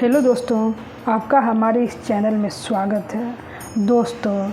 Hello दोस्तों, आपका हमारे इस चैनल में स्वागत है। दोस्तों,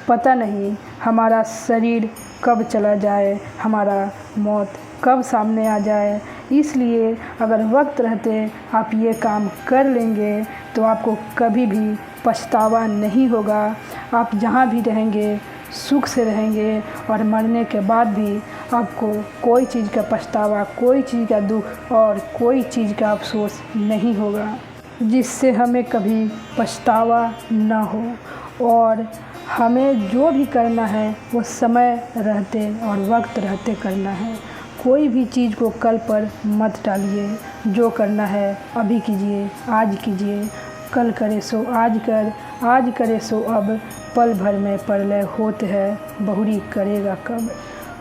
पता नहीं हमारा शरीर कब चला जाए, हमारा मौत कब सामने आ जाए, इसलिए अगर वक्त रहते आप ये काम कर लेंगे तो आपको कभी भी पछतावा नहीं होगा। आप जहाँ भी रहेंगे सुख से रहेंगे और मरने के बाद भी आपको कोई चीज़ का पछतावा, कोई चीज़ का दुख और कोई चीज़ का अफसोस नहीं होगा, जिससे हमें कभी पछतावा न हो। और हमें जो भी करना है वो समय रहते और वक्त रहते करना है। कोई भी चीज़ को कल पर मत टालिए। जो करना है अभी कीजिए, आज कीजिए। कल करे सो आज कर, आज करे सो अब, पल भर में प्रलय होत है, बहुरी करेगा कब।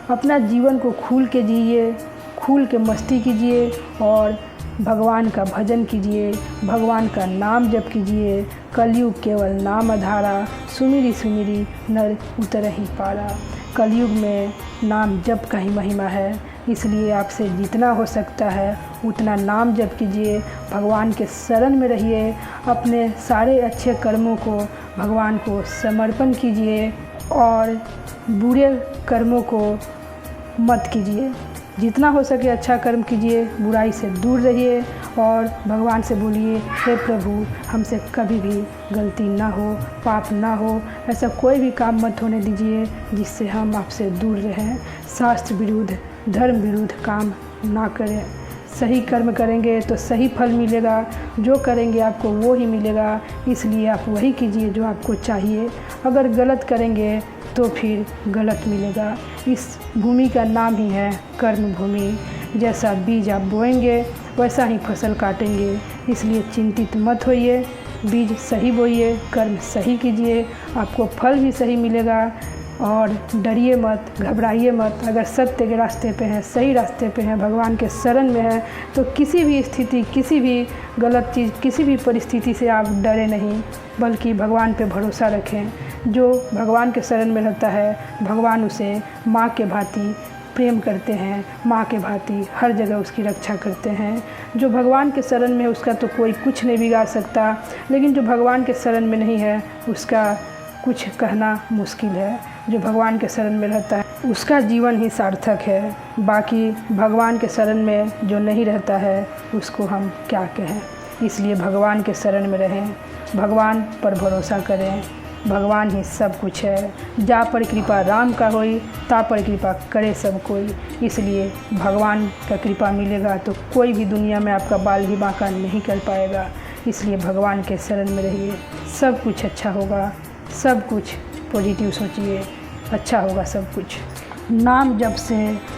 अपना जीवन को खुल के जिए, खुल के मस्ती कीजिए और भगवान का भजन कीजिए, भगवान का नाम जप कीजिए। कलयुग केवल नाम आधारा, सुमिरी सुमिरी नर उतर ही पारा। कलयुग में नाम जप का ही महिमा है, इसलिए आपसे जितना हो सकता है उतना नाम जप कीजिए, भगवान के शरण में रहिए। अपने सारे अच्छे कर्मों को भगवान को समर्पण कीजिए और बुरे कर्मों को मत कीजिए। जितना हो सके अच्छा कर्म कीजिए, बुराई से दूर रहिए और भगवान से बोलिए, हे प्रभु हमसे कभी भी गलती ना हो, पाप ना हो, ऐसा कोई भी काम मत होने दीजिए जिससे हम आपसे दूर रहें। शास्त्र विरुद्ध, धर्म विरुद्ध काम ना करें। सही कर्म करेंगे तो सही फल मिलेगा, जो करेंगे आपको वो ही मिलेगा, इसलिए आप वही कीजिए जो आपको चाहिए। अगर गलत करेंगे तो फिर गलत मिलेगा। इस भूमि का नाम ही है कर्म भूमि। जैसा बीज आप बोएंगे वैसा ही फसल काटेंगे, इसलिए चिंतित मत होइए। बीज सही बोइए, कर्म सही कीजिए, आपको फल भी सही मिलेगा। और डरिए मत, घबराइए मत। अगर सत्य के रास्ते पे हैं, सही रास्ते पे हैं, भगवान के शरण में हैं, तो किसी भी स्थिति, किसी भी गलत चीज़, किसी भी परिस्थिति से आप डरे नहीं, बल्कि भगवान पे भरोसा रखें। जो भगवान के शरण में रहता है, भगवान उसे माँ के भांति प्रेम करते हैं, माँ के भांति हर जगह उसकी रक्षा करते हैं। जो भगवान के शरण में है उसका तो कोई कुछ नहीं बिगाड़ सकता, लेकिन जो भगवान के शरण में नहीं है उसका कुछ कहना मुश्किल है। जो भगवान के शरण में रहता है उसका जीवन ही सार्थक है। बाकी भगवान के शरण में जो नहीं रहता है उसको हम क्या कहें। इसलिए भगवान के शरण में रहें, भगवान पर भरोसा करें। भगवान ही सब कुछ है। जा पर कृपा राम का होई, ता पर कृपा करे सब कोई। इसलिए भगवान का कृपा मिलेगा तो कोई भी दुनिया में आपका बाल भी बांका नहीं कर पाएगा। इसलिए भगवान के शरण में रहिए, सब कुछ अच्छा होगा। सब कुछ पॉजिटिव सोचिए, अच्छा होगा सब कुछ। नाम जप से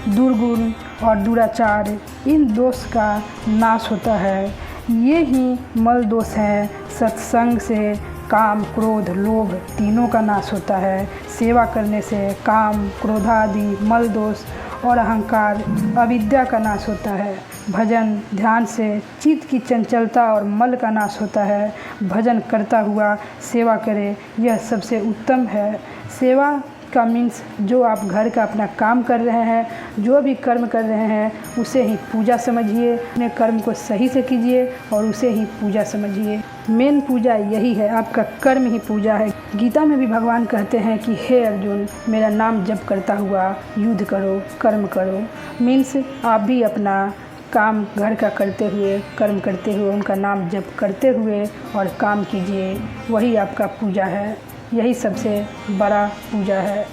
दुर्गुण और दुराचार, इन दोष का नाश होता है। ये ही मल दोष है। सत्संग से काम, क्रोध, लोभ तीनों का नाश होता है। सेवा करने से काम, क्रोध आदि मल दोष और अहंकार, अविद्या का नाश होता है। भजन ध्यान से चित्त की चंचलता और मल का नाश होता है। भजन करता हुआ सेवा करें, यह सबसे उत्तम है। सेवा का मीन्स जो आप घर का अपना काम कर रहे हैं, जो भी कर्म कर रहे हैं, उसे ही पूजा समझिए। अपने कर्म को सही से कीजिए और उसे ही पूजा समझिए। मेन पूजा यही है, आपका कर्म ही पूजा है। गीता में भी भगवान कहते हैं कि हे अर्जुन, मेरा नाम जप करता हुआ युद्ध करो, कर्म करो। मीन्स आप भी अपना काम घर का करते हुए, कर्म करते हुए, उनका नाम जप करते हुए और काम कीजिए। वही आपका पूजा है, यही सबसे बड़ा पूजा है।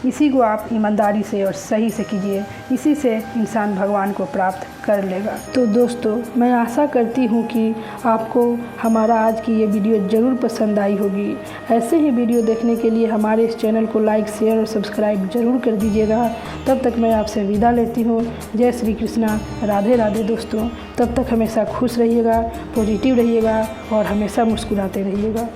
इसी को आप ईमानदारी से और सही से कीजिए, इसी से इंसान भगवान को प्राप्त कर लेगा। तो दोस्तों, मैं आशा करती हूँ कि आपको हमारा आज की ये वीडियो ज़रूर पसंद आई होगी। ऐसे ही वीडियो देखने के लिए हमारे इस चैनल को लाइक, शेयर और सब्सक्राइब ज़रूर कर दीजिएगा। तब तक मैं आपसे विदा लेती हूँ। जय श्री कृष्णा, राधे राधे दोस्तों। तब तक हमेशा खुश रहिएगा, पॉजिटिव रहिएगा और हमेशा मुस्कुराते रहिएगा।